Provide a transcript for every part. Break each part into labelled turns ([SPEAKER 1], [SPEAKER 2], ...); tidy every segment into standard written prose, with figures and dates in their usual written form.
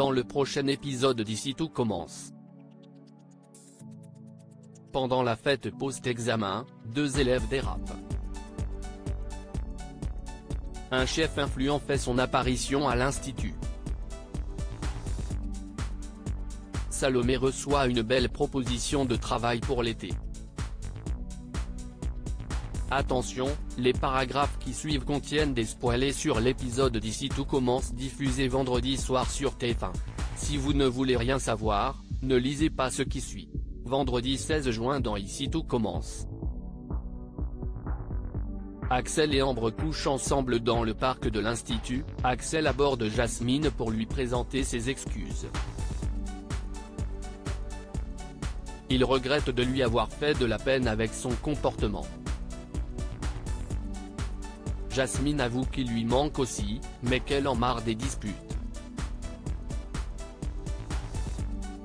[SPEAKER 1] dans le prochain épisode d'Ici tout commence. Pendant la fête post-examen, 2 élèves dérapent. Un chef influent fait son apparition à l'institut. Salomé reçoit une belle proposition de travail pour l'été. Attention, les paragraphes qui suivent contiennent des spoilers sur l'épisode d'Ici tout commence diffusé vendredi soir sur TF1. Si vous ne voulez rien savoir, ne lisez pas ce qui suit. Vendredi 16 juin dans Ici tout commence. Axel et Ambre couchent ensemble dans le parc de l'Institut. Axel aborde Jasmine pour lui présenter ses excuses. Il regrette de lui avoir fait de la peine avec son comportement. Jasmine avoue qu'il lui manque aussi, mais qu'elle en marre des disputes.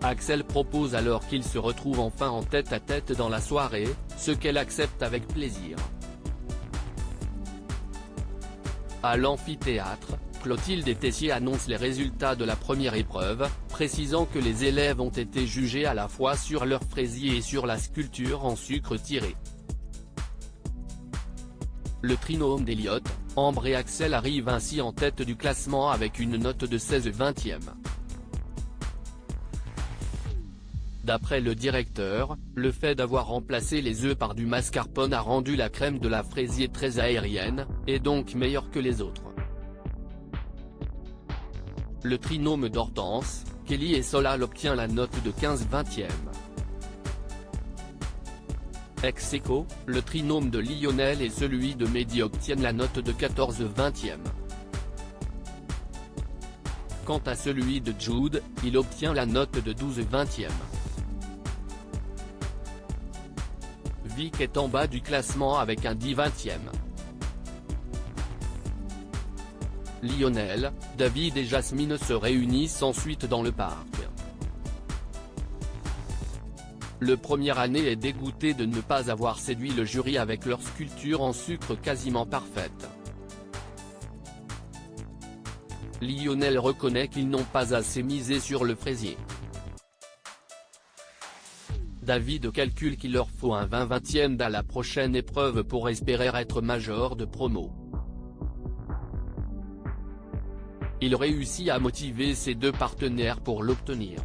[SPEAKER 1] Axel propose alors qu'ils se retrouvent enfin en tête-à-tête dans la soirée, ce qu'elle accepte avec plaisir. À l'amphithéâtre, Clotilde et Tessier annoncent les résultats de la première épreuve, précisant que les élèves ont été jugés à la fois sur leur fraisier et sur la sculpture en sucre tiré. Le trinôme d'Elliot, Ambre et Axel arrive ainsi en tête du classement avec une note de 16/20. D'après le directeur, le fait d'avoir remplacé les œufs par du mascarpone a rendu la crème de la fraisier très aérienne, et donc meilleure que les autres. Le trinôme d'Hortense, Kelly et Solal obtient la note de 15/20. Ex aequo, le trinôme de Lionel et celui de Mehdi obtiennent la note de 14/20. Quant à celui de Jude, il obtient la note de 12/20. Vic est en bas du classement avec un 10/20. Lionel, David et Jasmine se réunissent ensuite dans le parc. Le première année est dégoûté de ne pas avoir séduit le jury avec leur sculpture en sucre quasiment parfaite. Lionel reconnaît qu'ils n'ont pas assez misé sur le fraisier. David calcule qu'il leur faut un 20/20 à la prochaine épreuve pour espérer être major de promo. Il réussit à motiver ses 2 partenaires pour l'obtenir.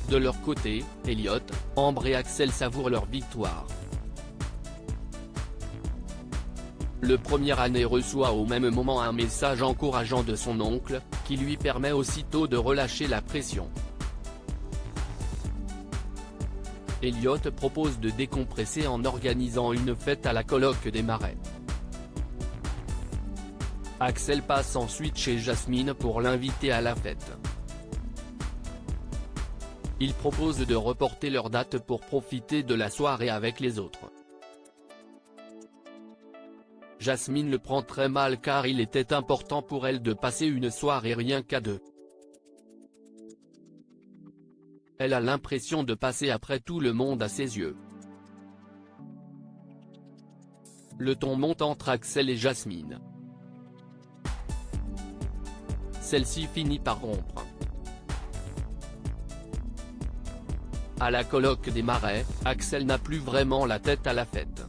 [SPEAKER 1] De leur côté, Elliot, Ambre et Axel savourent leur victoire. Le première année reçoit au même moment un message encourageant de son oncle, qui lui permet aussitôt de relâcher la pression. Elliot propose de décompresser en organisant une fête à la colloque des Marais. Axel passe ensuite chez Jasmine pour l'inviter à la fête. Il propose de reporter leur date pour profiter de la soirée avec les autres. Jasmine le prend très mal car il était important pour elle de passer une soirée rien qu'à 2. Elle a l'impression de passer après tout le monde à ses yeux. Le ton monte entre Axel et Jasmine. Celle-ci finit par rompre. À la colloque des Marais, Axel n'a plus vraiment la tête à la fête.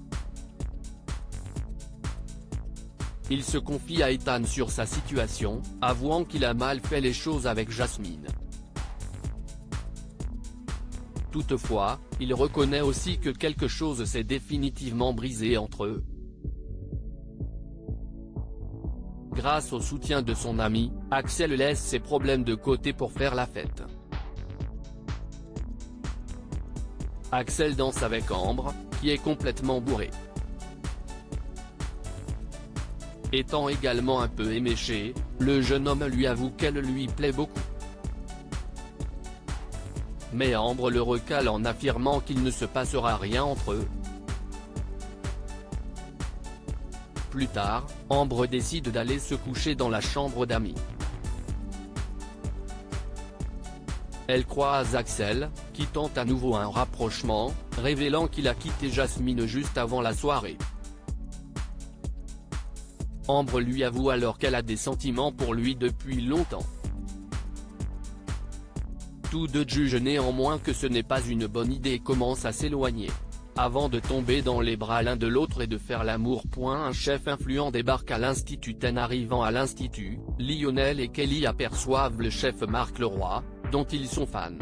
[SPEAKER 1] Il se confie à Ethan sur sa situation, avouant qu'il a mal fait les choses avec Jasmine. Toutefois, il reconnaît aussi que quelque chose s'est définitivement brisé entre eux. Grâce au soutien de son ami, Axel laisse ses problèmes de côté pour faire la fête. Axel danse avec Ambre, qui est complètement bourré. Étant également un peu éméché, le jeune homme lui avoue qu'elle lui plaît beaucoup. Mais Ambre le recale en affirmant qu'il ne se passera rien entre eux. Plus tard, Ambre décide d'aller se coucher dans la chambre d'amis. Elle croise Axel, qui tente à nouveau un rapprochement, révélant qu'il a quitté Jasmine juste avant la soirée. Ambre lui avoue alors qu'elle a des sentiments pour lui depuis longtemps. Tous deux jugent néanmoins que ce n'est pas une bonne idée et commencent à s'éloigner, avant de tomber dans les bras l'un de l'autre et de faire l'amour. Un chef influent débarque à l'Institut. En arrivant à l'Institut, Lionel et Kelly aperçoivent le chef Marc Leroy, dont ils sont fans.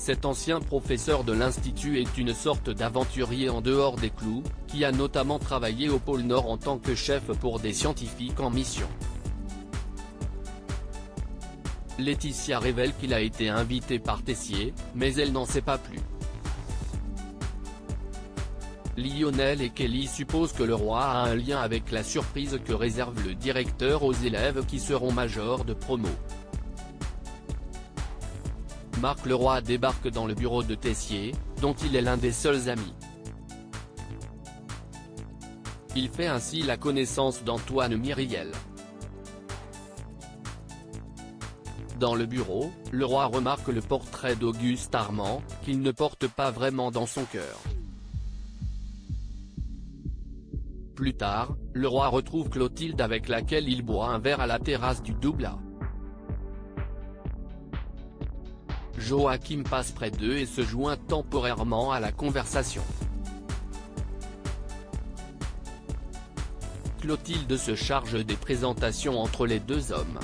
[SPEAKER 1] Cet ancien professeur de l'Institut est une sorte d'aventurier en dehors des clous, qui a notamment travaillé au pôle Nord en tant que chef pour des scientifiques en mission. Laetitia révèle qu'il a été invité par Tessier, mais elle n'en sait pas plus. Lionel et Kelly supposent que Leroy a un lien avec la surprise que réserve le directeur aux élèves qui seront majors de promo. Marc Leroy débarque dans le bureau de Tessier, dont il est l'un des seuls amis. Il fait ainsi la connaissance d'Antoine Myriel. Dans le bureau, Leroy remarque le portrait d'Auguste Armand, qu'il ne porte pas vraiment dans son cœur. Plus tard, Leroy retrouve Clotilde avec laquelle il boit un verre à la terrasse du Doubla. Joachim passe près d'eux et se joint temporairement à la conversation. Clotilde se charge des présentations entre les deux hommes.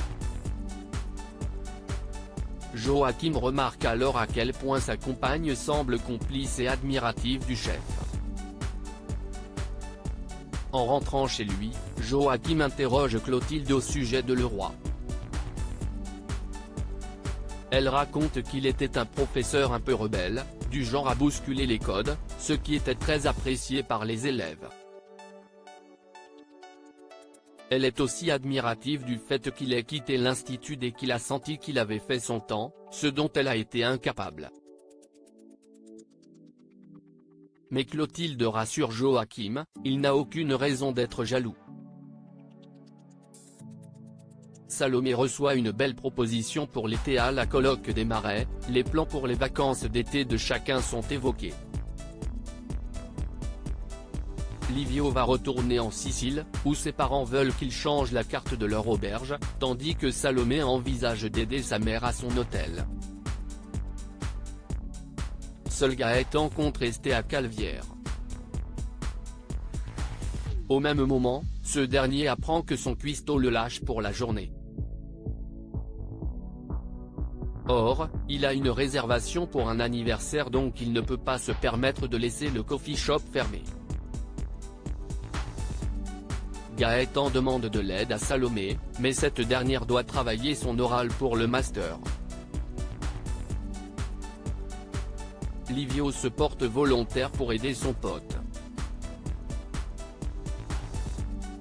[SPEAKER 1] Joachim remarque alors à quel point sa compagne semble complice et admirative du chef. En rentrant chez lui, Joachim interroge Clotilde au sujet de Leroy. Elle raconte qu'il était un professeur un peu rebelle, du genre à bousculer les codes, ce qui était très apprécié par les élèves. Elle est aussi admirative du fait qu'il ait quitté l'Institut dès qu'il a senti qu'il avait fait son temps, ce dont elle a été incapable. Mais Clotilde rassure Joachim, il n'a aucune raison d'être jaloux. Salomé reçoit une belle proposition pour l'été à la colloque des Marais, les plans pour les vacances d'été de chacun sont évoqués. Livio va retourner en Sicile, où ses parents veulent qu'il change la carte de leur auberge, tandis que Salomé envisage d'aider sa mère à son hôtel. Seul Gaëtan compte rester à Calvière. Au même moment, ce dernier apprend que son cuistot le lâche pour la journée. Or, il a une réservation pour un anniversaire donc il ne peut pas se permettre de laisser le coffee shop fermé. Gaëtan demande de l'aide à Salomé, mais cette dernière doit travailler son oral pour le master. Livio se porte volontaire pour aider son pote.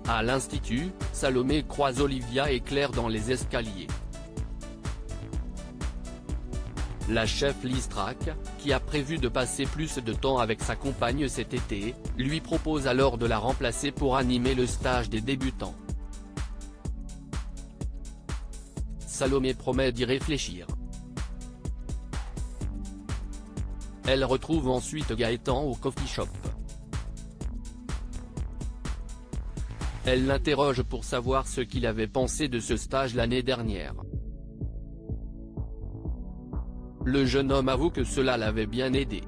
[SPEAKER 1] À l'Institut, Salomé croise Olivia et Claire dans les escaliers. La chef Listrac, qui a prévu de passer plus de temps avec sa compagne cet été, lui propose alors de la remplacer pour animer le stage des débutants. Salomé promet d'y réfléchir. Elle retrouve ensuite Gaëtan au coffee shop. Elle l'interroge pour savoir ce qu'il avait pensé de ce stage l'année dernière. Le jeune homme avoue que cela l'avait bien aidé.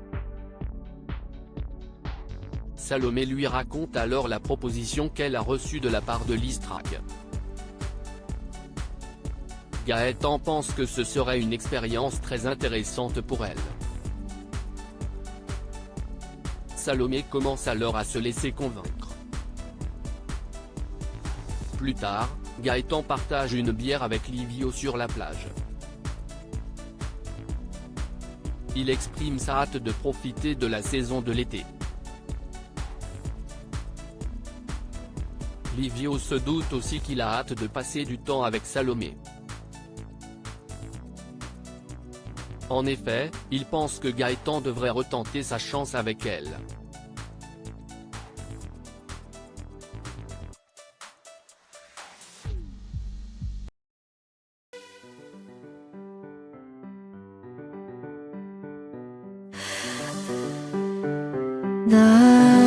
[SPEAKER 1] Salomé lui raconte alors la proposition qu'elle a reçue de la part de Listrac. Gaëtan pense que ce serait une expérience très intéressante pour elle. Salomé commence alors à se laisser convaincre. Plus tard, Gaëtan partage une bière avec Livio sur la plage. Il exprime sa hâte de profiter de la saison de l'été. Livio se doute aussi qu'il a hâte de passer du temps avec Salomé. En effet, il pense que Gaëtan devrait retenter sa chance avec elle.
[SPEAKER 2] 나